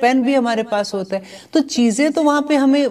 Pain بھی ہمارے پاس ہوتا ہے, تو چیزیں تو وہاں پہ ہمیں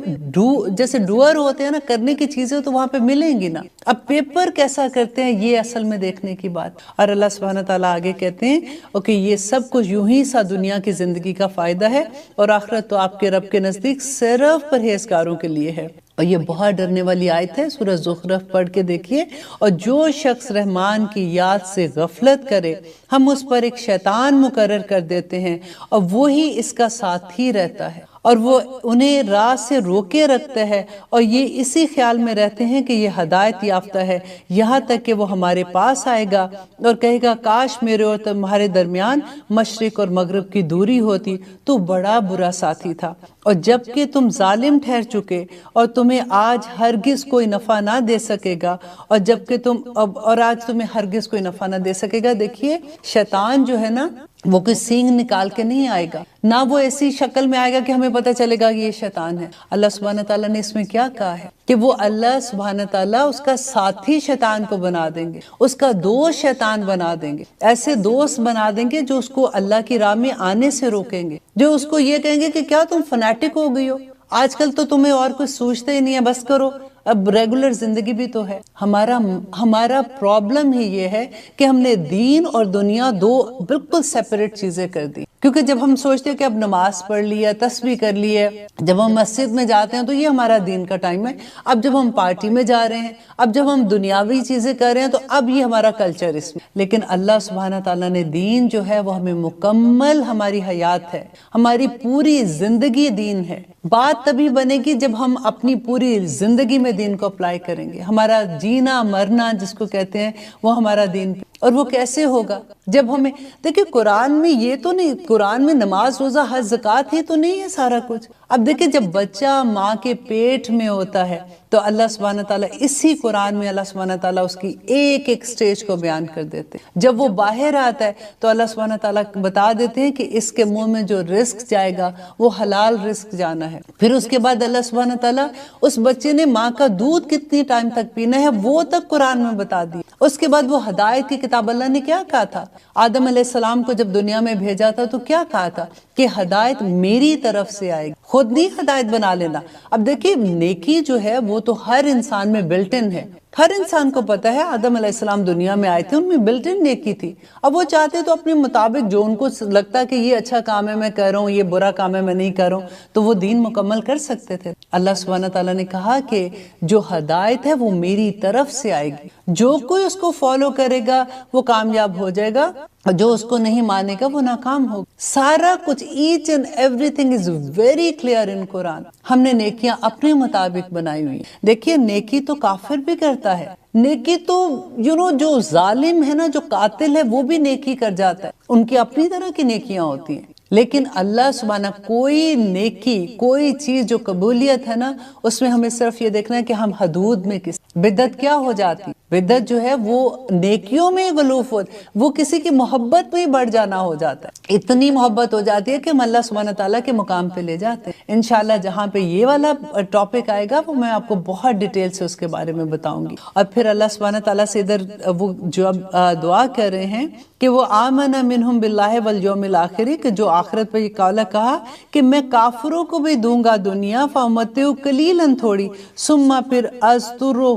جیسے ڈوئر ہوتے ہیں نا, کرنے کی چیزیں تو وہاں پہ ملیں گی نا. اب پیپر کیسا کرتے ہیں یہ اصل میں دیکھنے کی بات. اور اللہ سبحانہ تعالیٰ آگے کہتے ہیں اوکے یہ سب کچھ یوں ہی سا دنیا کی زندگی کا فائدہ ہے, اور آخرت تو آپ کے رب کے نزدیک صرف پرہیزگاروں کے لیے ہے. اور یہ بہت ڈرنے والی آیت ہے, سورہ زخرف پڑھ کے دیکھیے. اور جو شخص رحمان کی یاد سے غفلت کرے ہم اس پر ایک شیطان مقرر کر دیتے ہیں, اور وہی اس کا ساتھی رہتا ہے, اور وہ انہیں راہ سے روکے رکھتا ہے, اور یہ اسی خیال میں رہتے ہیں کہ یہ ہدایت یافتہ ہے, یہاں تک کہ وہ ہمارے پاس آئے گا اور کہے گا کاش میرے اور تمہارے درمیان مشرق اور مغرب کی دوری ہوتی, تو بڑا برا ساتھی تھا. اور جبکہ تم ظالم ٹھہر چکے اور تمہیں آج ہرگز کوئی نفع نہ دے سکے گا, اور جبکہ اور آج تمہیں ہرگز کوئی نفع نہ دے سکے گا. دیکھیے شیطان جو ہے نا وہ کوئی سینگ نکال کے نہیں آئے گا, نہ وہ ایسی شکل میں آئے گا کہ ہمیں پتہ چلے گا کہ یہ شیطان ہے. اللہ سبحانہ تعالیٰ نے اس میں کیا کہا ہے کہ وہ اللہ سبحانہ تعالیٰ اس کا ساتھی شیطان کو بنا دیں گے, اس کا دوست شیطان بنا دیں گے, ایسے دوست بنا دیں گے جو اس کو اللہ کی راہ میں آنے سے روکیں گے, جو اس کو یہ کہیں گے کہ کیا تم فنیٹک ہو گئی ہو, آج کل تو تمہیں اور کچھ سوچتے ہی نہیں ہے, بس کرو, اب ریگولر زندگی بھی تو ہے. ہمارا پرابلم ہی یہ ہے کہ ہم نے دین اور دنیا دو بالکل سیپریٹ چیزیں کر دی. کیونکہ جب ہم سوچتے ہیں کہ اب نماز پڑھ لی ہے, تسبیح کر لی ہے, جب ہم مسجد میں جاتے ہیں تو یہ ہمارا دین کا ٹائم ہے, اب جب ہم پارٹی میں جا رہے ہیں, اب جب ہم دنیاوی چیزیں کر رہے ہیں تو اب یہ ہمارا کلچر اس میں. لیکن اللہ سبحانہ تعالیٰ نے دین جو ہے وہ ہمیں مکمل ہماری حیات ہے, ہماری پوری زندگی دین ہے. بات تبھی بنے گی جب ہم اپنی پوری زندگی میں دین کو اپلائی کریں گے. ہمارا جینا مرنا جس کو کہتے ہیں وہ ہمارا دین. اور وہ کیسے ہوگا جب ہمیں دیکھیں قرآن میں یہ تو نہیں, قرآن میں نماز روزہ حج زکوٰۃ ہی تو نہیں ہے سارا کچھ. اب دیکھیں جب بچہ ماں کے پیٹ میں ہوتا ہے تو اللہ سبحانہ تعالیٰ اسی قرآن میں اللہ سبحانہ تعالیٰ اس کی ایک ایک سٹیج کو بیان کر دیتے ہیں. جب وہ باہر آتا ہے تو اللہ سبحانہ تعالیٰ بتا دیتے ہیں کہ اس کے منہ میں جو رزق جائے گا وہ حلال رزق جانا ہے. پھر اس کے بعد اللہ سبحانہ تعالیٰ اس بچے نے ماں کا دودھ کتنی ٹائم تک پینا ہے وہ تک قرآن میں بتا دی. اس کے بعد وہ ہدایت کی کتاب اللہ نے کیا کہا تھا, آدم علیہ السلام کو جب دنیا میں بھیجا تھا تو کیا کہا تھا کہ ہدایت میری طرف سے آئے گی, خود نہیں ہدایت بنا لینا. اب دیکھیے نیکی جو ہے وہ تو ہر انسان میں بلٹ ان ہے, ہر انسان کو پتا ہے آدم علیہ السلام دنیا میں آئے تھے, ان میں بلٹ ان نیکی تھی. اب وہ چاہتے تو اپنے مطابق جو ان کو لگتا کہ یہ اچھا کام ہے میں کر رہا ہوں, یہ برا کام ہے میں نہیں کر رہا ہوں, تو وہ دین مکمل کر سکتے تھے. اللہ سبحانہ تعالیٰ نے کہا کہ جو ہدایت ہے وہ میری طرف سے آئے گی, جو کوئی اس کو فالو کرے گا وہ کامیاب ہو جائے گا, اور جو اس کو نہیں مانے گا وہ ناکام ہوگا. سارا کچھ each and every thing is very clear in Quran. ہم نے نیکیاں اپنے مطابق بنائی ہوئی. دیکھیے نیکی تو کافر بھی کرتا ہے, نیکی تو جو ظالم ہے نا, جو قاتل ہے وہ بھی نیکی کر جاتا ہے, ان کی اپنی طرح کی نیکیاں ہوتی ہیں. لیکن اللہ سبحانہ کوئی نیکی کوئی چیز جو قبولیت ہے نا اس میں ہمیں صرف یہ دیکھنا ہے کہ ہم حدود میں کس. بدعت کیا ہو جاتی, بدعت جو ہے وہ نیکیوں میں غلوف ہو, وہ کسی کی محبت میں بڑھ جانا ہو جاتا ہے. اتنی محبت ہو جاتی ہے کہ ہم اللہ سبحانہ تعالیٰ کے مقام پہ لے جاتے ہیں. انشاءاللہ جہاں پہ یہ والا ٹاپک آئے گا وہ میں آپ کو بہت ڈیٹیل سے اس کے بارے میں بتاؤں گی. اور پھر اللہ سبحانہ تعالیٰ سے ادھر وہ جو اب دعا کر رہے ہیں کہ وہ آمن منہم باللہ والیوم الآخر, کہ جو آخرت پہ یہ قولا کہا کہ میں کافروں کو بھی دوں گا دنیا فامتعوا قلیلا تھوڑی, ثم پھر اضطرہ,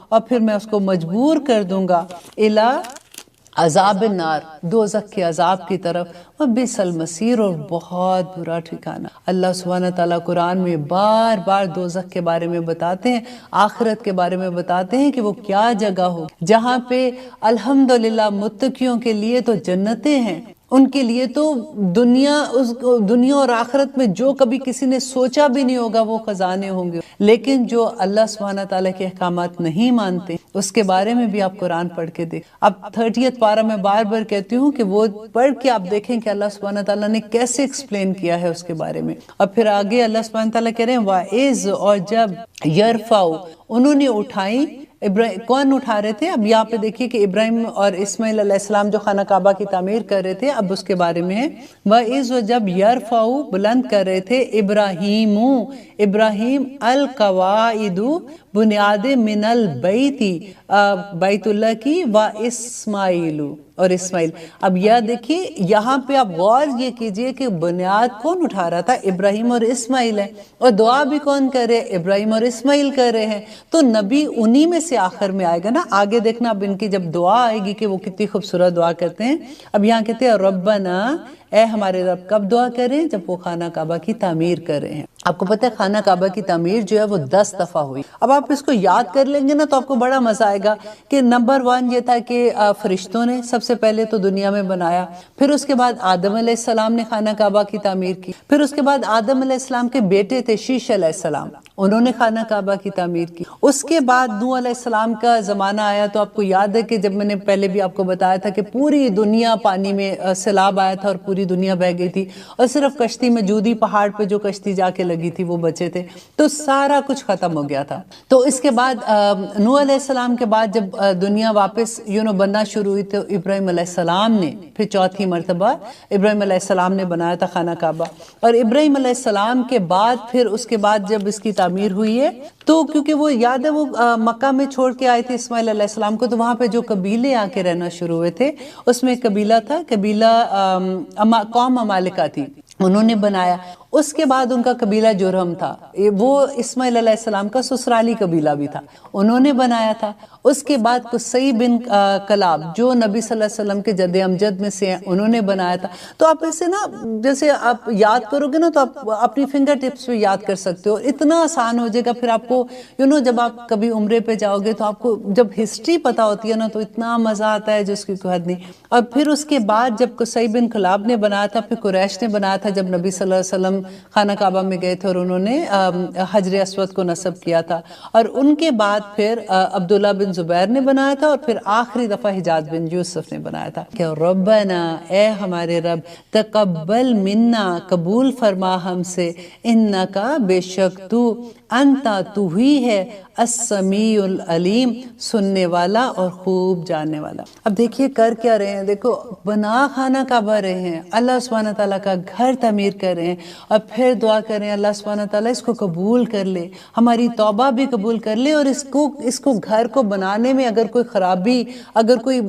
اور پھر میں اس کو مجبور کر دوں گا الی عذاب النار, دوزخ کے عذاب کی طرف, وبئس المصیر, اور بہت برا ٹھکانہ. اللہ سبحانہ تعالیٰ قرآن میں بار بار دوزخ کے بارے میں بتاتے ہیں, آخرت کے بارے میں بتاتے ہیں کہ وہ کیا جگہ ہو جہاں پہ الحمدللہ متقیوں کے لیے تو جنتیں ہیں, ان کے لیے تو دنیا اور آخرت میں جو کبھی کسی نے سوچا بھی نہیں ہوگا وہ خزانے ہوں گے. لیکن جو اللہ سبحانہ تعالیٰ کے احکامات نہیں مانتے اس کے بارے میں بھی آپ قرآن پڑھ کے دیکھ. اب 30th پارہ میں بار بار کہتی ہوں کہ وہ پڑھ کے آپ دیکھیں کہ اللہ سبحانہ تعالیٰ نے کیسے ایکسپلین کیا ہے اس کے بارے میں. اور پھر آگے اللہ سبحانہ تعالیٰ کہہ رہے ہیں وَإِذْ, اور جب یرفعوا, انہوں نے اٹھائی, کون اٹھا رہے تھے؟ اب یہاں پہ دیکھیے کہ ابراہیم اور اسماعیل علیہ السلام جو خانہ کعبہ کی تعمیر کر رہے تھے, اب اس کے بارے میں ہے وَإِذْ, و جب یرفعوا, بلند کر رہے تھے, ابراہیم القواعد, بنیاد من البیت, بیت اللہ کی, و اسماعیل, اور اسماعیل. اب یہ دیکھیے یہاں پہ آپ غور یہ کیجئے کہ بنیاد کون اٹھا رہا تھا؟ ابراہیم اور اسماعیل ہے، اور دعا بھی کون کر رہے؟ ابراہیم اور اسماعیل کر رہے ہیں. تو نبی انہی میں سے آخر میں آئے گا نا. آگے دیکھنا اب ان کی جب دعا آئے گی کہ وہ کتنی خوبصورت دعا کرتے ہیں. اب یہاں کہتے ہیں ربنا، اے ہمارے رب. کب دعا کریں؟ جب وہ خانہ کعبہ کی تعمیر کر رہے ہیں. آپ کو پتہ ہے خانہ کعبہ کی تعمیر جو ہے وہ 10 دفعہ ہوئی. اب آپ اس کو یاد کر لیں گے نا تو آپ کو بڑا مزہ آئے گا کہ نمبر 1 یہ تھا کہ فرشتوں نے سب سے پہلے تو دنیا میں بنایا، پھر اس کے بعد آدم علیہ السلام نے خانہ کعبہ کی تعمیر کی، پھر اس کے بعد آدم علیہ السلام کے بیٹے تھے شیش علیہ السلام، انہوں نے خانہ کعبہ کی تعمیر کی. اس کے بعد نوح علیہ السلام کا زمانہ آیا. تو آپ کو یاد ہے کہ جب میں نے پہلے بھی آپ کو بتایا تھا کہ پوری دنیا پانی میں سیلاب آیا تھا اور پوری دنیا بہہ گئی تھی، اور صرف کشتی میں جودی پہاڑ پہ جو کشتی جا کے لگی تھی وہ بچے تھے. تو سارا کچھ ختم ہو گیا تھا. تو اس کے بعد نوح علیہ السلام کے بعد جب دنیا واپس بننا شروع ہوئی تو ابراہیم علیہ السلام نے پھر چوتھی مرتبہ ابراہیم علیہ السلام نے بنایا تھا خانہ کعبہ. اور ابراہیم علیہ السلام کے بعد پھر اس کے بعد جب اس کی تعمیر ہوئی ہے تو کیونکہ وہ یاد ہے وہ مکہ میں چھوڑ کے آئے تھے اسماعیل علیہ السلام کو، تو وہاں پہ جو قبیلے آ کے رہنا شروع ہوئے تھے اس میں قبیلہ تھا، قبیلہ قوم عمالقہ تھی، انہوں نے بنایا. اس کے بعد ان کا قبیلہ جرہم تھا، وہ اسماعیل علیہ السلام کا سسرالی قبیلہ بھی تھا، انہوں نے بنایا تھا. اس کے بعد قصی بن کلاب جو نبی صلی اللہ علیہ وسلم کے جد امجد میں سے ہیں انہوں نے بنایا تھا. تو آپ اسے نا جیسے آپ یاد کرو گے نا تو آپ اپنی فنگر ٹپس پہ یاد کر سکتے ہو، اتنا آسان ہو جائے گا. پھر آپ کو جب آپ کبھی عمرے پہ جاؤ گے تو آپ کو جب ہسٹری پتا ہوتی ہے نا تو اتنا مزہ آتا ہے جس کی کوئی حد نہیں. اور پھر اس کے بعد جب قصی بن کلاب نے بنایا تھا، پھر قریش نے بنایا تھا جب نبی صلی اللہ علیہ وسلم خانہ کعبہ میں گئے تھے اور انہوں نے حجر اسود کو نصب کیا تھا. اور ان کے بعد پھر عبداللہ بن زبیر نے بنایا تھا، اور پھر آخری دفعہ حجاج بن یوسف نے بنایا تھا کہ ربنا، اے ہمارے رب، تقبل منا، قبول فرما ہم سے، انکا، بے شک تو، انتا، تو ہی ہے، السمیع العلیم، سننے والا اور خوب جاننے والا. اب دیکھیے کر کیا رہے ہیں، دیکھو بنا خانہ کعبہ رہے ہیں، اللہ سبحانہ تعالیٰ کا گھر تعمیر کر رہے ہیں، اور پھر دعا کر رہے ہیں اللہ سبحانہ تعالیٰ اس کو قبول کر لے، ہماری توبہ بھی قبول کر لے، اور اس کو گھر کو بنانے میں اگر کوئی خرابی، اگر کوئی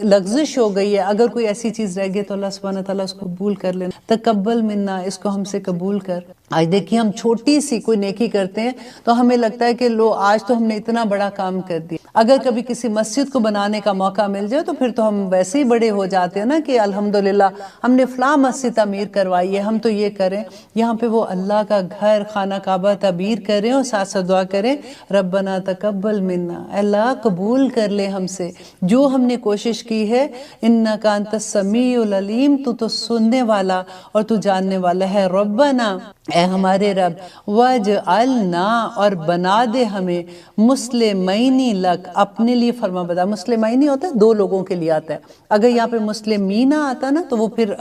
لغزش ہو گئی ہے، اگر کوئی ایسی چیز رہ گئی تو اللہ سبحانہ تعالیٰ اس کو قبول کر لے. تقبل منا، اس کو ہم سے قبول کر. آج دیکھیے ہم چھوٹی سی کوئی نیکی کرتے ہیں تو ہمیں لگتا ہے کہ لو آج تو ہم نے اتنا بڑا کام کر دیا. اگر کبھی کسی مسجد کو بنانے کا موقع مل جائے تو پھر تو ہم ویسے ہی بڑے ہو جاتے ہیں نا کہ الحمدللہ ہم نے فلاں مسجد تعمیر کروائی ہے، ہم تو یہ کریں. یہاں پہ وہ اللہ کا گھر خانہ کعبہ تعمیر کریں اور ساتھ ساتھ دعا کریں ربنا تقبل منا، اللہ قبول کر لے ہم سے جو ہم نے کوشش کی ہے، انکا انت السمیع العلیم، تو سننے والا اور تو جاننے والا ہے. ربنا، اے ہمارے رب، وجعلنا، اور بنا دے ہمیں، مسلمینی لک، اپنے لیے فرما بردار. مسلمینی ہوتا ہے 2 لوگوں کے لیے آتا ہے، اگر یہاں پہ مسلمینہ آتا نا تو وہ پھر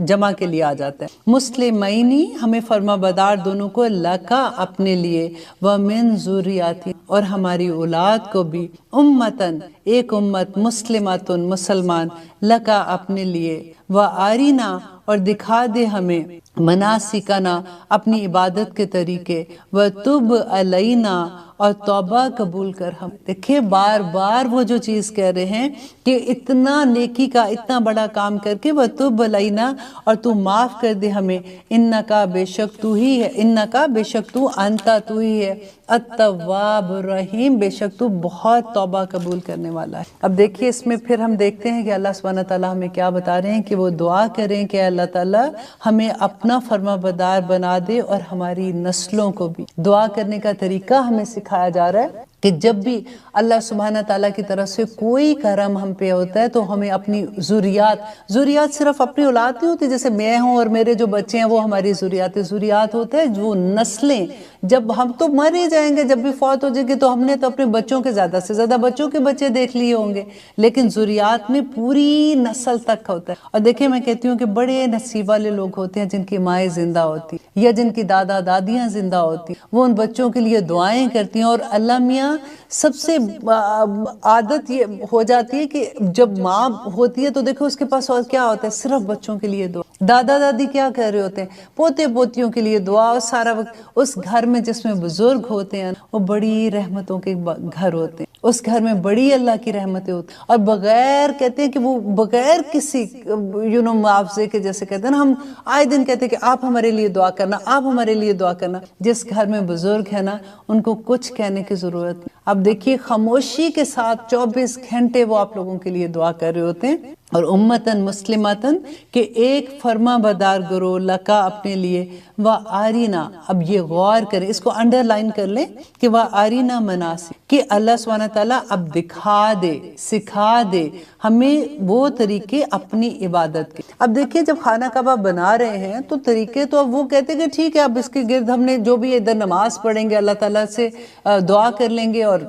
جمع کے لیے آ جاتا ہے. مسلمینی، ہمیں فرما بردار دونوں کو، لکا، اپنے لیے، ومن ذریاتی، اور ہماری اولاد کو بھی، امتن، ایک امت، مسلماتن، مسلمان، لکا، اپنے لیے، وآرینا، اور دکھا دے ہمیں، مناسکنا، اپنی عبادت کے طریقے، وتب علینا، اور توبہ قبول کر ہم. دیکھیں بار بار وہ جو چیز کہہ رہے ہیں کہ اتنا نیکی کا اتنا بڑا کام کر کے وتب علینا، اور تو معاف کر دے ہمیں، انکا، بے شک تو ہی ہے، انکا، بے شک تو، انتا، تو ہی ہے، التواب الرحیم، بے شک تو بہت توبہ قبول کرنے والا ہے. اب دیکھیے اس میں پھر ہم دیکھتے ہیں کہ اللہ سبحانہ تعالیٰ ہمیں کیا بتا رہے ہیں کہ وہ دعا کریں کہ اللہ تعالیٰ ہمیں اپنا فرما بردار بنا دے، اور ہماری نسلوں کو بھی. دعا کرنے کا طریقہ ہمیں سکھایا جا رہا ہے کہ جب بھی اللہ سبحانہ تعالیٰ کی طرف سے کوئی کرم ہم پہ ہوتا ہے تو ہمیں اپنی ذریات صرف اپنی اولاد نہیں ہوتی، جیسے میں ہوں اور میرے جو بچے ہیں وہ ہماری ذریات ہوتے ہیں، جو نسلیں. جب ہم تو مر ہی جائیں گے، جب بھی فوت ہو جائیں گے تو ہم نے تو اپنے بچوں کے زیادہ سے زیادہ بچوں کے بچے دیکھ لیے ہوں گے، لیکن ذریات میں پوری نسل تک ہوتا ہے. اور دیکھیں میں کہتی ہوں کہ بڑے نصیب والے لوگ ہوتے ہیں جن کی مائیں زندہ ہوتی یا جن کی دادا دادیاں زندہ ہوتی، وہ ان بچوں کے لیے دعائیں کرتی ہیں. اور اللہ میاں سب سے عادت یہ ہو جاتی ہے کہ جب ماں ہوتی ہے تو دیکھو اس کے پاس اور کیا ہوتا ہے، صرف بچوں کے لیے دعا. دادا دادی کیا کر رہے ہوتے ہیں، پوتے پوتیوں کے لیے دعا. اور سارا وقت اس گھر میں جس میں بزرگ ہوتے ہیں وہ بڑی رحمتوں کے گھر ہوتے ہیں. اس گھر میں بڑی اللہ کی رحمتیں ہوتی، اور بغیر کہتے ہیں کہ وہ بغیر کسی معاوضے کے، جیسے کہتے ہیں نا، ہم آئے دن کہتے ہیں کہ آپ ہمارے لیے دعا کرنا، آپ ہمارے لیے دعا کرنا. جس گھر میں بزرگ ہے نا، ان کو کچھ کہنے کی ضرورت نہیں. اب دیکھیے خاموشی کے ساتھ 24 گھنٹے وہ آپ لوگوں کے لیے دعا کر رہے ہوتے ہیں. اور امتن مسلمتن کہ ایک فرما بردار گروہ لکا اپنے لیے، و آرینا. اب یہ غور کریں، اس کو انڈر لائن کر لیں کہ و آرینا مناسک، کہ اللہ سبحانہ تعالیٰ اب دکھا دے، سکھا دے ہمیں وہ طریقے اپنی عبادت کے. اب دیکھیے جب خانہ کعبہ بنا رہے ہیں تو طریقے تو اب وہ کہتے ہیں کہ ٹھیک ہے، اب اس کے گرد ہم نے جو بھی ادھر نماز پڑھیں گے، اللہ تعالیٰ سے دعا کر لیں گے، اور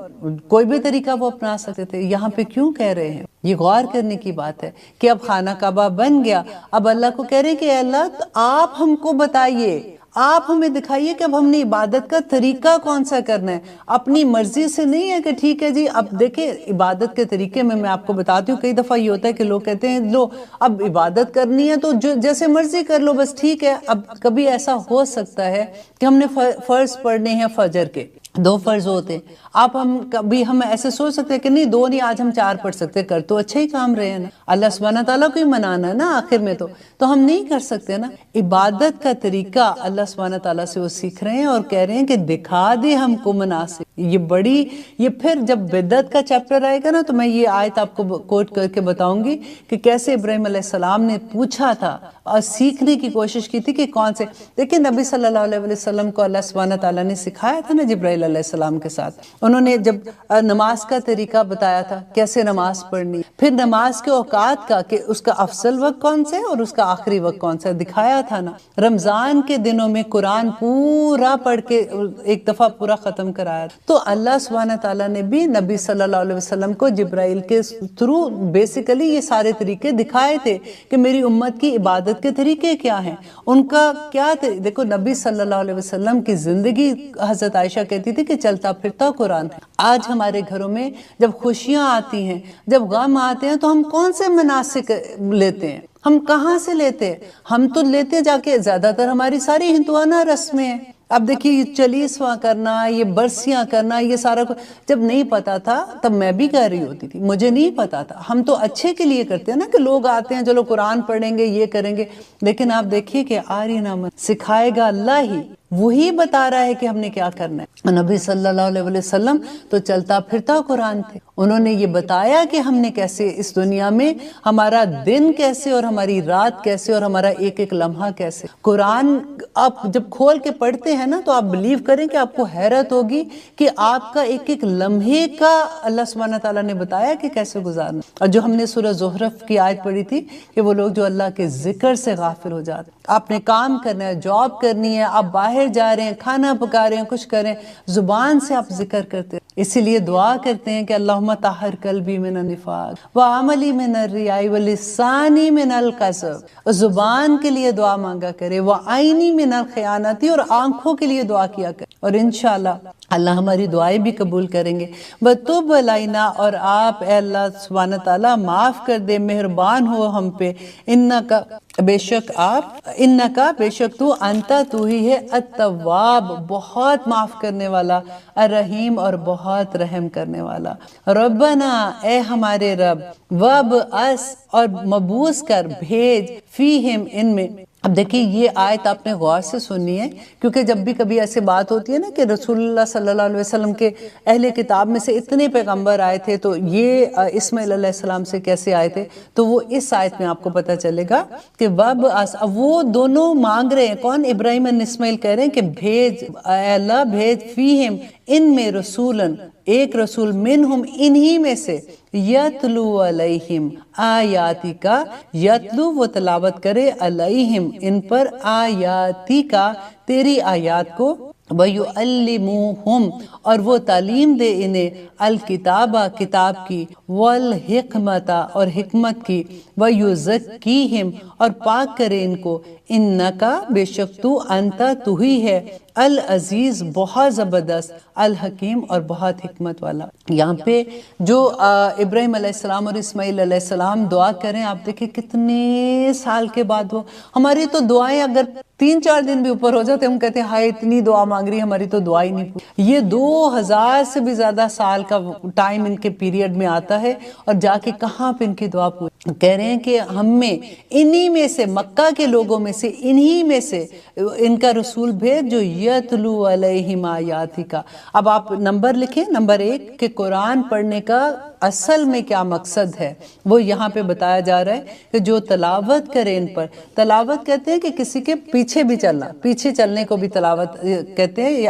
کوئی بھی طریقہ وہ اپنا سکتے تھے. یہاں پہ کیوں کہہ رہے ہیں؟ یہ غور کرنے کی بات ہے کہ اب خانہ کعبہ بن گیا، اب اللہ کو کہہ رہے ہیں کہ اے اللہ آپ ہم کو بتائیے، آپ ہمیں دکھائیے کہ اب ہم نے عبادت کا طریقہ کون سا کرنا ہے. اپنی مرضی سے نہیں ہے کہ ٹھیک ہے جی. اب دیکھیں عبادت کے طریقے میں آپ کو بتاتی ہوں، کئی دفعہ یہ ہوتا ہے کہ لوگ کہتے ہیں لو اب عبادت کرنی ہے تو جیسے مرضی کر لو، بس ٹھیک ہے. اب کبھی ایسا ہو سکتا ہے کہ ہم نے فرض پڑھنے ہیں فجر کے، 2 فرض ہوتے ہیں. کبھی ہم ایسے سوچ سکتے ہیں کہ نہیں 2 نہیں، آج ہم 4 پڑھ سکتے. کر تو اچھا ہی کام رہے ہیں نا، اللہ سبحانہ تعالیٰ کو ہی منانا ہے نا آخر میں. تو ہم نہیں کر سکتے نا. عبادت کا طریقہ اللہ سبحانہ تعالیٰ سے وہ سیکھ رہے ہیں اور کہہ رہے ہیں کہ دکھا دے ہم کو مناسب. یہ پھر جب بدعت کا چیپٹر آئے گا نا تو میں یہ آیت آپ کو کوٹ کر کے بتاؤں گی کہ کیسے ابراہیم علیہ السلام نے پوچھا تھا اور سیکھنے کی کوشش کی تھی کہ کون سے. دیکھیں نبی صلی اللہ علیہ وسلم کو اللہ سبحانہ تعالیٰ نے سکھایا تھا نا جبرائیل علیہ السلام کے ساتھ. انہوں نے جب نماز کا طریقہ بتایا تھا کیسے نماز پڑھنی، پھر نماز کے اوقات کا کہ اس کا افضل وقت کون سا ہے اور اس کا آخری وقت کون سا دکھایا تھا نا. رمضان کے دنوں میں قرآن پورا پڑھ کے ایک دفعہ پورا ختم کرایا. تو اللہ سبحانہ تعالیٰ نے بھی نبی صلی اللہ علیہ وسلم کو جبرائیل کے تھرو بیسیکلی یہ سارے طریقے دکھائے تھے کہ میری امت کی عبادت کے طریقے کیا ہیں، ان کا کیا. دیکھو نبی صلی اللہ علیہ وسلم کی زندگی، حضرت عائشہ کہتی تھی کہ چلتا پھرتا قرآن. آج ہمارے گھروں میں جب خوشیاں آتی ہیں، جب غم آتے ہیں، تو ہم کون سے مناسک لیتے ہیں؟ ہم کہاں سے لیتے ہیں؟ ہم تو لیتے جا کے زیادہ تر ہماری ساری ہندوانہ رسمیں ہیں. اب دیکھیے یہ چلیسواں کرنا، یہ برسیاں کرنا، یہ سارا جب نہیں پتا تھا تب میں بھی کر رہی ہوتی تھی، مجھے نہیں پتا تھا. ہم تو اچھے کے لیے کرتے ہیں نا کہ لوگ آتے ہیں چلو قرآن پڑھیں گے، یہ کریں گے. لیکن آپ دیکھیے کہ آری نام سکھائے گا اللہ ہی، وہی بتا رہا ہے کہ ہم نے کیا کرنا ہے. نبی صلی اللہ علیہ وسلم تو چلتا پھرتا قرآن تھے. انہوں نے یہ بتایا کہ ہم نے کیسے اس دنیا میں ہمارا دن کیسے اور ہماری رات کیسے اور ہمارا ایک ایک لمحہ کیسے. قرآن آپ جب کھول کے پڑھتے ہیں نا تو آپ بلیو کریں کہ آپ کو حیرت ہوگی کہ آپ کا ایک ایک لمحے کا اللہ سبحانہ تعالیٰ نے بتایا کہ کیسے گزارنا. اور جو ہم نے سورہ زخرف کی آیت پڑھی تھی کہ وہ لوگ جو اللہ کے ذکر سے غافل ہو جاتے. آپ نے کام کرنا ہے، جاب کرنی ہے، آپ باہر جا رہے ہیں، کھانا پکا رہے ہیں، کچھ کر رہے ہیں، زبان سے آپ ذکر کرتے ہیں. اسی لیے دعا کرتے ہیں کہ اللہم طہر قلبی من النفاق وعملی من الریاء ولسانی من الکذب. زبان کے لیے دعا مانگا کرے، وعینی من الخیانت، اور آنکھوں کے لیے دعا کیا کرے. اور انشاءاللہ اللہ ہماری دعائیں بھی قبول کریں گے. وَتُبْ عَلَيْنَا، اور آپ اے اللہ سبحانہ تعالیٰ معاف کر دے، مہربان ہو ہم پہ. انکا، بے شک آپ، انکا، بے شک تو، انتا، تو ہی ہے، التواب، بہت معاف کرنے والا، الرحیم، اور بہت رحم کرنے والا. ربنا، اے ہمارے رب، وَبْعَثْ، اور مبعوث کر، بھیج، فیہم، ان میں. اب دیکھیں یہ آیت آپ نے غور سے سننی ہے، کیونکہ جب بھی کبھی ایسے بات ہوتی ہے نا کہ رسول اللہ صلی اللہ علیہ وسلم کے اہل کتاب میں سے اتنے پیغمبر آئے تھے تو یہ اسماعیل علیہ السلام سے کیسے آئے تھے، تو وہ اس آیت میں آپ کو پتہ چلے گا کہ اب وہ دونوں مانگ رہے ہیں. کون؟ ابراہیم اور اسماعیل کہہ رہے ہیں کہ بھیج اے اللہ، بھیج، فیہم، ان میں، رسولن، ایک رسول، منہم، انہی میں سے، یتلو علیہم آیاتی کا، یتلو وہ تلاوت کرے، علیہم ان پر، آیاتی کا تیری آیات کو، وَيُعَلِّمُهُمْ اور وہ تعلیم دے انہیں، الکتابہ کتاب کی، والحکمت اور حکمت کی، وَيُزَكِّيهِمْ اور پاک کرے ان کو، انکا بے شک تو، انتا تو ہی ہے، العزیز بہت زبردست، الحکیم اور بہت حکمت والا۔ یہاں پہ جو ابراہیم علیہ السلام اور اسماعیل علیہ السلام دعا کریں، آپ دیکھیں کتنے سال کے بعد وہ، ہماری تو دعائیں اگر 3-4 دن بھی اوپر ہو جاتے ہم کہتے ہیں ہائے اتنی دعا مانگ رہی، ہماری تو دعا ہی نہیں پوری۔ یہ 2000 سے بھی زیادہ سال کا ٹائم ان کے پیریڈ میں آتا ہے، اور جا کے کہاں پہ ان کی دعا پوری۔ کہہ رہے ہیں کہ ہم میں انہی میں سے، مکہ کے لوگوں میں سے انہی میں سے ان کا رسول بھیج جو یتلو علیہم آیاتی کا۔ اب آپ نمبر لکھیں، نمبر 1 کہ قرآن پڑھنے کا اصل میں کیا مقصد ہے وہ یہاں پہ بتایا جا رہا ہے کہ جو تلاوت کرے ان پر، تلاوت کہتے ہیں کہ کسی کے پیچھے بھی چلنا، پیچھے چلنے کو بھی تلاوت کہتے ہیں،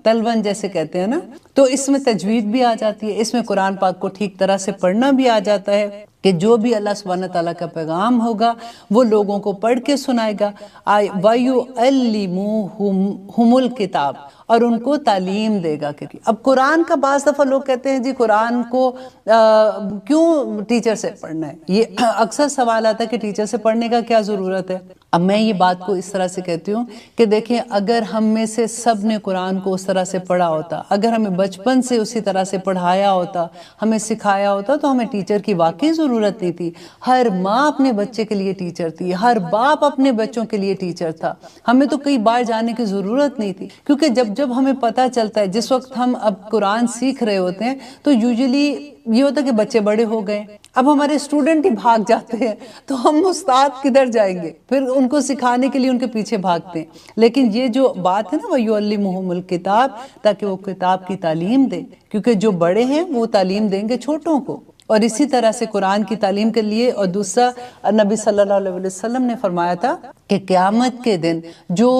تلون جیسے کہتے ہیں نا، تو اس میں تجوید بھی آ جاتی ہے، اس میں قرآن پاک کو ٹھیک طرح سے پڑھنا بھی آ جاتا ہے کہ جو بھی اللہ سبحانہ تعالیٰ کا پیغام ہوگا وہ لوگوں کو پڑھ کے سنائے گا۔ وَيُعَلِّمُهُمُ الْكِتَابَ، اور ان کو تعلیم دے گا۔ اب قرآن کا بعض دفعہ لوگ کہتے ہیں جی قرآن کو کیوں ٹیچر سے پڑھنا ہے؟ یہ اکثر سوال آتا ہے کہ ٹیچر سے پڑھنے کا کیا ضرورت ہے؟ اب میں یہ بات کو اس طرح سے کہتی ہوں کہ دیکھیں اگر ہم میں سے سب نے قرآن کو اس طرح سے پڑھا ہوتا، اگر ہمیں بچپن سے اسی طرح سے پڑھایا ہوتا، ہمیں سکھایا ہوتا، تو ہمیں ٹیچر کی واقعی ضرورت نہیں تھی۔ ہر ماں اپنے بچے کے لیے ٹیچر تھی، ہر باپ اپنے بچوں کے لیے ٹیچر تھا، ہمیں تو کئی بار جانے کی ضرورت نہیں تھی، کیونکہ جب ہمیں پتہ چلتا ہے، جس وقت ہم اب قرآن سیکھ رہے ہوتے ہیں تو یوزلی یہ ہوتا ہے کہ بچے بڑے ہو گئے، اب ہمارے اسٹوڈنٹ ہی بھاگ جاتے ہیں، تو ہم استاد کدھر جائیں گے؟ پھر ان کو سکھانے کے لیے ان کے پیچھے بھاگتے ہیں۔ لیکن یہ جو بات ہے نا وَيُعَلِّمُهُمُ الْكِتَابَ، تاکہ وہ کتاب کی تعلیم دے، کیونکہ جو بڑے ہیں وہ تعلیم دیں گے چھوٹوں کو، اور اسی طرح سے قرآن کی تعلیم کے لیے۔ اور دوسرا نبی صلی اللہ علیہ وسلم نے فرمایا تھا کہ قیامت کے دن جو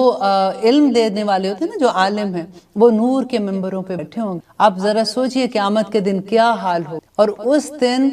علم دینے والے ہوتے ہیں نا، جو عالم ہیں، وہ نور کے ممبروں پہ بیٹھے ہوں گے۔ آپ ذرا سوچئے قیامت کے دن کیا حال ہو، اور اس دن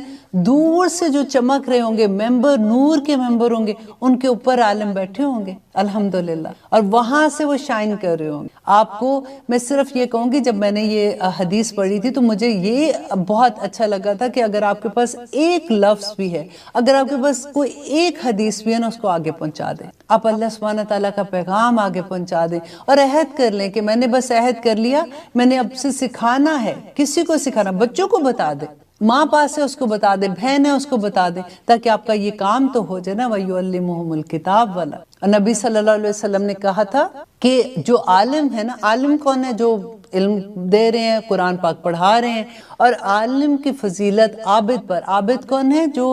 دور سے جو چمک رہے ہوں گے ممبر، نور کے ممبر ہوں گے، ان کے اوپر عالم بیٹھے ہوں گے الحمدللہ، اور وہاں سے وہ شائن کر رہے ہوں گے۔ آپ کو میں صرف یہ کہوں گی، جب میں نے یہ حدیث پڑھی تھی تو مجھے یہ بہت اچھا لگا تھا کہ اگر آپ کے پاس ایک لفظ بھی ہے، اگر آپ کے پاس کوئی ایک حدیث بھی ہے نا، اس کو آگے پہنچا دیں، آپ اللہ سبحانہ تعالیٰ کا پیغام آگے پہنچا دیں، اور عہد کر لیں کہ میں نے بس عہد کر لیا، میں نے اب سے سکھانا ہے، کسی کو سکھانا، بچوں کو بتا دیں، ماں پاس ہے اس کو بتا دیں، بہن ہے اس کو بتا دیں، تاکہ آپ کا یہ کام تو ہو جائے نا۔ وَيُعَلِّمُهُمُ الْكِتَابَ والا۔ اور نبی صلی اللہ علیہ وسلم نے کہا تھا کہ جو عالم ہے نا، عالم کون ہے؟ جو علم دے رہے ہیں، قرآن پاک پڑھا رہے ہیں، اور عالم کی فضیلت عابد پر۔ عابد کون ہے؟ جو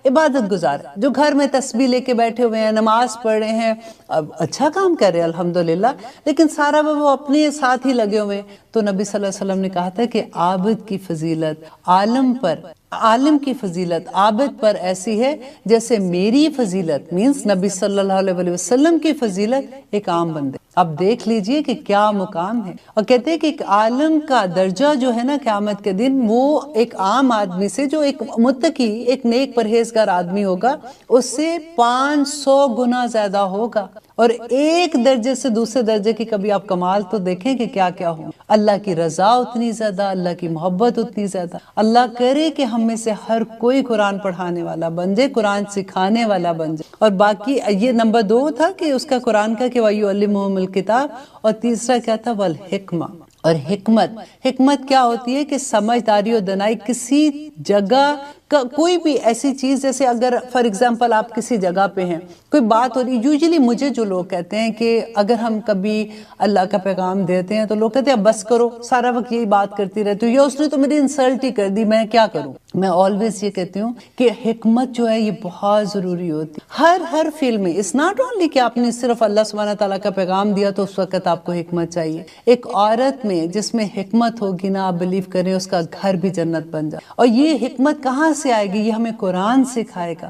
عبادت گزار ہے، جو گھر میں تسبیح لے کے بیٹھے ہوئے ہیں، نماز پڑھ رہے ہیں، اب اچھا کام کر رہے ہیں الحمدللہ، لیکن سارا وہ اپنے ساتھ ہی لگے ہوئے ہیں۔ تو نبی صلی اللہ علیہ وسلم نے کہا تھا کہ عابد کی فضیلت عالم کی فضیلت عابد پر ایسی ہے جیسے میری فضیلت، مینس نبی صلی اللہ علیہ وسلم کی فضیلت ایک عام بندے۔ اب دیکھ لیجئے کہ کیا مقام ہے، اور کہتے ہیں کہ ایک عالم کا درجہ جو ہے نا قیامت کے دن، وہ ایک عام آدمی سے، جو ایک متقی، ایک نیک پرہیزگار آدمی ہوگا، اس سے 500 گنا زیادہ ہوگا۔ اور ایک درجے سے دوسرے درجے کی کبھی آپ کمال تو دیکھیں کہ کیا کیا ہوں، اللہ کی رضا اتنی زیادہ، اللہ کی محبت اتنی زیادہ۔ اللہ کرے کہ ہم میں سے ہر کوئی قرآن پڑھانے والا بن جائے، قرآن سکھانے والا بن جائے۔ اور باقی یہ نمبر 2 تھا کہ اس کا قرآن کا کہ وَيُعَلِّمُهُمُ الْكِتَابَ، اور تیسرا کیا تھا؟ وَالْحِکْمَةِ۔ اور حکمت کیا ہوتی ہے؟ کہ سمجھداری اور دانائی کسی جگہ کا کوئی بھی ایسی چیز، جیسے اگر فار ایگزامپل آپ کسی جگہ پہ ہیں، کوئی بات ہو رہی، یوزلی مجھے جو لوگ کہتے ہیں کہ اگر ہم کبھی اللہ کا پیغام دیتے ہیں تو لوگ کہتے ہیں اب بس کرو، سارا وقت یہی بات کرتی رہتی ہوں، یا اس نے تو میری انسلٹ ہی کر دی، میں کیا کروں؟ میں آلویز یہ کہتی ہوں کہ حکمت جو ہے یہ بہت ضروری ہوتی ہے ہر فیلڈ میں۔ اٹس ناٹ اونلی کہ آپ نے صرف اللہ سبحانہ تعالیٰ کا پیغام دیا تو اس وقت آپ کو حکمت چاہیے۔ ایک عورت میں جس میں حکمت ہوگی نا، آپ بلیو کریں اس کا گھر بھی جنت بن جائے۔ اور یہ حکمت کہاں سے آئے گی؟ یہ ہمیں قرآن سکھائے گا،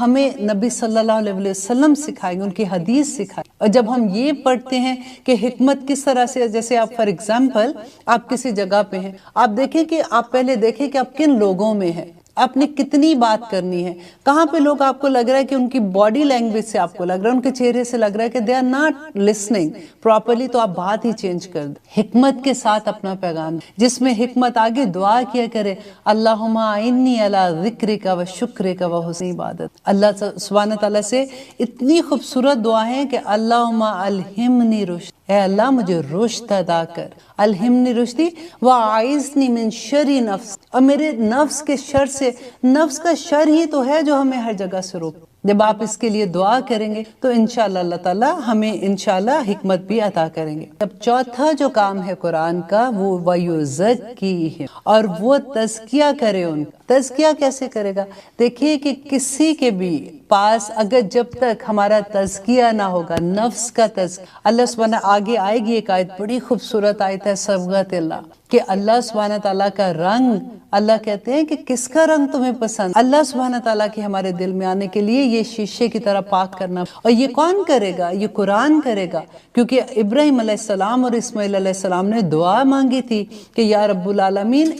ہمیں نبی صلی اللہ علیہ وسلم سکھائے گا، ان کی حدیث سکھائے گا۔ اور جب ہم یہ پڑھتے ہیں کہ حکمت کس طرح سے، جیسے آپ فار ایگزامپل آپ کسی جگہ پہ ہیں، آپ دیکھیں کہ آپ پہلے دیکھیں کہ آپ کن لوگوں میں ہیں، آپ نے کتنی بات کرنی ہے، کہاں پہ لوگ آپ کو لگ رہا ہے کہ ان کی باڈی لینگویج سے آپ کو لگ رہا ہے، ان کے چہرے سے لگ رہا ہے کہ they are not listening properly، تو آپ بات ہی چینج کر دیں، حکمت کے ساتھ اپنا پیغام، جس میں حکمت آگے دعا کیا کرے، اللہم اعنی علی ذکرک و شکرک و حسن عبادت۔ اللہ سبحانہ تعالیٰ سے اتنی خوبصورت دعا ہے کہ اللہم الہمنی رشد، اے اللہ مجھے رشد عطا کر، الہمنی رشدی وَأَعِذْنِي مِن شَرِّ نفس، اور میرے نفس کے شر سے، نفس کا شر ہی تو ہے جو ہمیں ہر جگہ سے روک۔ جب آپ اس کے لیے دعا کریں گے تو انشاءاللہ اللہ تعالیٰ ہمیں انشاءاللہ حکمت بھی عطا کریں گے۔ اب چوتھا جو کام ہے قرآن کا وہ وَيُزَكِّيهِمْ، اور وہ تزکیہ کرے ان کا۔ تزکیہ کیسے کرے گا؟ دیکھیے کہ کسی کے بھی پاس اگر جب تک ہمارا تزکیہ نہ ہوگا، نفس کا تزکیہ، اللہ سبحانہ آگے آئے گی ایک آیت، بڑی خوبصورت آیت ہے صبغت اللہ، کہ اللہ سبحانہ تعالیٰ کا رنگ، اللہ کہتے ہیں کہ کس کا رنگ تمہیں پسند؟ اللہ سبحانہ تعالیٰ کے ہمارے دل میں آنے کے لیے یہ شیشے کی طرح پاک کرنا، اور یہ کون کرے گا؟ یہ قرآن کرے گا، کیونکہ ابراہیم علیہ السلام اور اسماعیل علیہ السلام نے دعا مانگی تھی کہ یا رب العالمین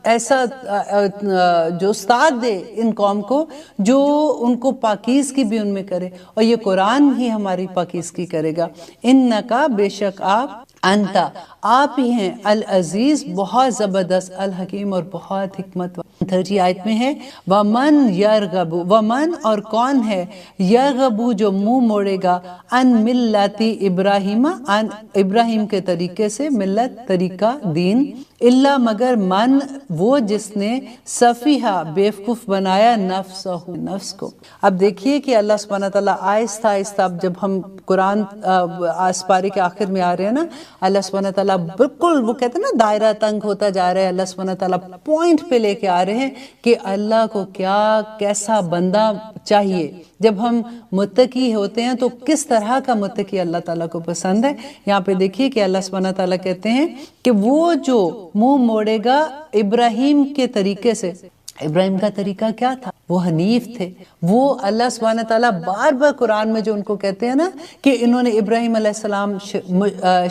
ایسا جو استاد دے ان قوم کو جو ان کو پاکیزگی بھی ان میں کرے، اور یہ قرآن ہی ہماری پاکیزگی کرے گا۔ انکا، بے شک انتا، آپ ہی ہیں، العزیز، بہت زبردست، الحکیم، اور بہت حکمت۔ 30 آیت میں ہے وَمَن يَرْغَبُ، وَمَن، اور کون ہے، يَرْغَبُ جو منہ موڑے گا، ان ملتی ابراہیم، ان ابراہیم کے طریقے سے، ملت طریقہ دین، اللہ مگر من وہ جس نے صفیحہ بیوقوف بنایا نفس کو۔ اب دیکھیے کہ اللہ سبحانہ تعالیٰ آہستہ آہستہ، اب جب ہم قرآن پارے کے آخر میں آ رہے ہیں نا، اللہ سبحانہ تعالیٰ بالکل وہ کہتے ہیں نا دائرہ تنگ ہوتا جا رہا ہے، اللہ سبحانہ تعالیٰ پوائنٹ پہ لے کے آ رہے ہیں کہ اللہ کو کیسا بندہ چاہیے۔ جب ہم متقی ہوتے ہیں تو کس طرح کا متقی اللہ تعالیٰ کو پسند ہے۔ یہاں پہ دیکھیے کہ اللہ سبحانہ تعالیٰ کہتے ہیں کہ وہ جو منہ موڑے گا ابراہیم کے طریقے سے۔ ابراہیم کا طریقہ کیا تھا؟ وہ حنیف تھے۔ وہ اللہ سبحانہ تعالیٰ بار بار قرآن میں جو ان کو کہتے ہیں نا کہ انہوں نے ابراہیم علیہ السلام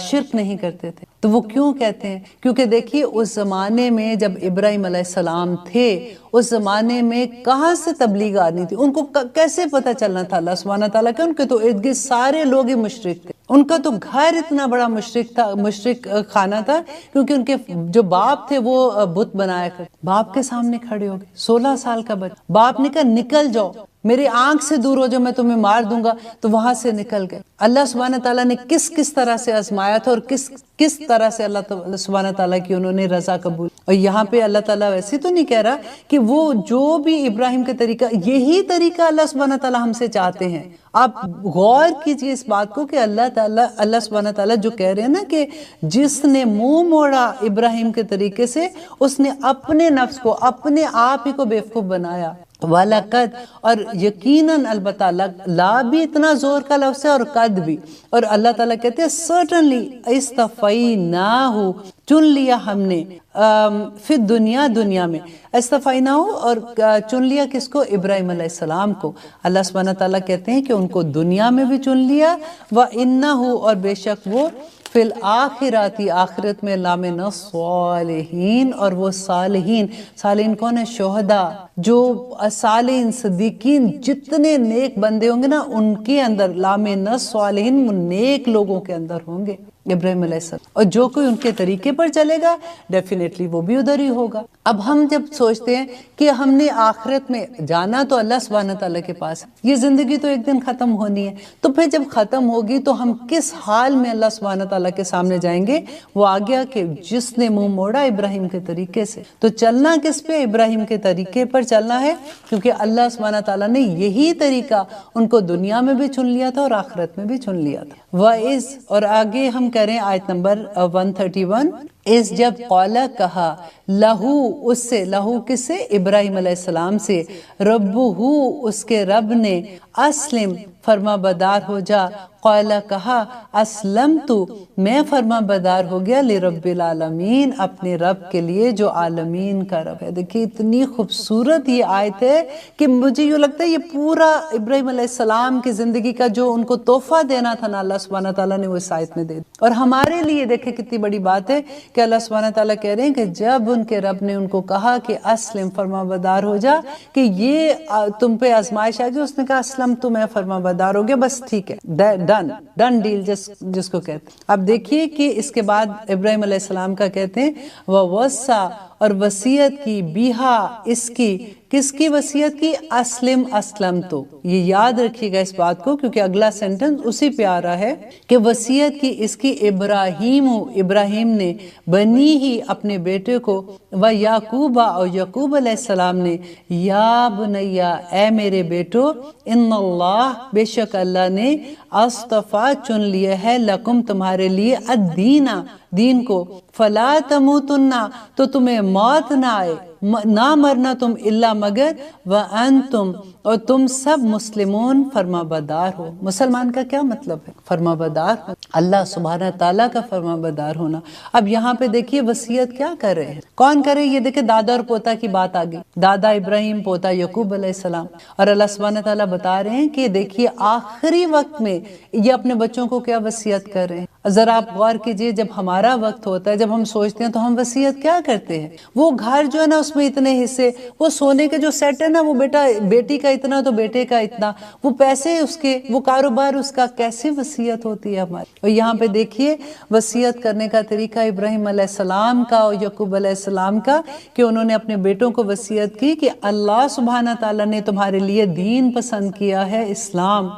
شرک نہیں کرتے تھے، تو وہ کیوں کہتے ہیں؟ کیونکہ دیکھیے اس زمانے میں جب ابراہیم علیہ السلام تھے، اس زمانے میں کہاں سے تبلیغ آنی تھی؟ ان کو کیسے پتہ چلنا تھا اللہ سبحانہ تعالیٰ کا؟ ان کے تو ارد گرد سارے لوگ ہی مشرک تھے، ان کا تو گھر اتنا بڑا مشرک خانہ تھا، کیونکہ ان کے جو باپ تھے وہ بت بنایا کرتے۔ باپ کے سامنے کھڑے ہو گئے، 16 سال کا بچہ، باپ نے کہا نکل جاؤ، میری آنکھ سے دور ہو جاؤ، میں تمہیں مار دوں گا، تو وہاں سے نکل گئے۔ اللہ سبحانہ تعالیٰ نے کس طرح سے آزمایا تھا، اور کس طرح سے اللہ سبحانہ تعالیٰ کی انہوں نے رضا قبول۔ اور یہاں پہ اللہ تعالیٰ ویسے تو نہیں کہہ رہا کہ وہ جو بھی ابراہیم کے طریقہ، یہی طریقہ اللہ سبحانہ تعالیٰ ہم سے چاہتے ہیں۔ آپ غور کیجئے اس بات کو کہ اللہ سبحانہ تعالیٰ جو کہہ رہے ہیں نا کہ جس نے منہ موڑا ابراہیم کے طریقے سے، اس نے اپنے نفس کو، اپنے آپ ہی کو بیوقوف بنایا۔ وَلَقَدْ، اور یقیناً، البتہ، لا بھی اتنا زور کا لفظ ہے اور قد بھی، اور اللہ تعالیٰ کہتے ہیں certainly اصطفیناہ، چن لیا ہم نے، پھر دنیا میں، اصطفیناہ، اور چن لیا کس کو؟ ابراہیم علیہ السلام کو۔ اللہ سبحانہ تعالیٰ کہتے ہیں کہ ان کو دنیا میں بھی چن لیا، وَإِنَّهُ، اور بے شک وہ، فی الآخرات، آخرت میں، لامن الصالحین، اور وہ صالحین کون ہے؟ شہداء، جو صالحین، صدیقین، جتنے نیک بندے ہوں گے نا ان کے اندر، لامن الصالحین، وہ نیک لوگوں کے اندر ہوں گے ابراہیم علیہ السلام، اور جو کوئی ان کے طریقے پر چلے گا ڈیفینیٹلی وہ بھی ادھر ہی ہوگا۔ اب ہم جب سوچتے ہیں کہ ہم نے آخرت میں جانا تو اللہ سبحانہ تعالیٰ کے پاس ہے، یہ زندگی تو ایک دن ختم ہونی ہے، تو پھر جب ختم ہوگی تو ہم کس حال میں اللہ سبحانہ تعالیٰ کے سامنے جائیں گے؟ وہ آ گیا کہ جس نے منہ موڑا ابراہیم کے طریقے سے، تو چلنا کس پہ؟ ابراہیم کے طریقے پر چلنا ہے، کیونکہ اللہ سبحانہ تعالیٰ نے یہی طریقہ ان کو دنیا میں بھی چن لیا تھا اور آخرت میں بھی چن لیا تھا۔ وَإِذْ، اور آگے ہم کریں آیت نمبر 131، اس جب قولا کہا، لہو، اس سے، لہو کس سے؟ ابراہیم علیہ السلام سے، ربہو، اس کے رب نے، اسلم، فرما بدار ہو جا، قولا کہا، اسلمت، میں فرما بدار ہو گیا، لرب العالمین، اپنے رب کے لیے جو عالمین کا رب ہے۔ دیکھیے اتنی خوبصورت یہ آیت ہے کہ مجھے یوں لگتا ہے یہ پورا ابراہیم علیہ السلام کی زندگی کا جو ان کو تحفہ دینا تھا نا، اللہ سبحانہ تعالیٰ نے وہ اس آیت میں دے دیا۔ اور ہمارے لیے دیکھیں کتنی بڑی بات ہے کہ اللہ سبحانہ تعالیٰ کہہ رہے ہیں کہ جب ان کے رب نے ان کو کہا کہ اسلم، فرما بدار ہو جا، کہ یہ تم پہ آزمائش آ گئی، اس نے کہا اسلم، تو میں فرما بدار ہو گیا، بس ٹھیک ہے، ڈن ڈیل جس کو کہتے ہیں۔ اب دیکھیے کہ اس کے بعد ابراہیم علیہ السلام کا کہتے ہیں وَوَصَّى، اور وصیت کی بیہا اس کی، کس کی وصیت کی؟ اسلم اسلم تو، یہ یاد رکھیے گا اس بات کو کیونکہ اگلا سینٹنس اسی پہ آ رہا ہے کہ وصیت کی اس کی ابراہیم نے بنی ہی اپنے بیٹے کو، و یعقوب اور یعقوب علیہ السلام نے، یا بنیا اے میرے بیٹو، ان اللہ بے شک اللہ نے اصطفیٰ چن لیا ہے لکم تمہارے لیے الدین دین کو، فلا تموتن تو تمہیں موت نہ آئے، نہ مرنا تم الا مگر وانتم اور تم سب مسلمون فرما بردار ہو۔ مسلمان کا کیا مطلب ہے؟ فرما بردار ہو، اللہ سبحانہ تعالیٰ کا فرما بردار ہونا۔ اب یہاں پہ دیکھیے وصیت کیا کر رہے ہیں، کون کرے؟ یہ دیکھیں دادا اور پوتا کی بات آ گئی، دادا ابراہیم، پوتا یعقوب علیہ السلام، اور اللہ سبحانہ تعالیٰ بتا رہے ہیں کہ دیکھیے آخری وقت میں یہ اپنے بچوں کو کیا وصیت کر رہے ہیں۔ ذرا آپ غور کیجئے، جب ہمارا وقت ہوتا ہے، جب ہم سوچتے ہیں تو ہم وصیت کیا کرتے ہیں؟ وہ گھر جو ہے نا اس میں اتنے حصے، وہ سونے کے جو سیٹ ہے نا وہ بیٹی کا اتنا تو بیٹے کا اتنا، وہ پیسے اس کے، وہ کاروبار اس کا، کیسے وصیت ہوتی ہے ہماری؟ اور یہاں پہ دیکھیے وصیت کرنے کا طریقہ ابراہیم علیہ السلام کا اور یعقوب علیہ السلام کا، کہ انہوں نے اپنے بیٹوں کو وصیت کی کہ اللہ سبحانہ تعالیٰ نے تمہارے لیے دین پسند کیا ہے، اسلام۔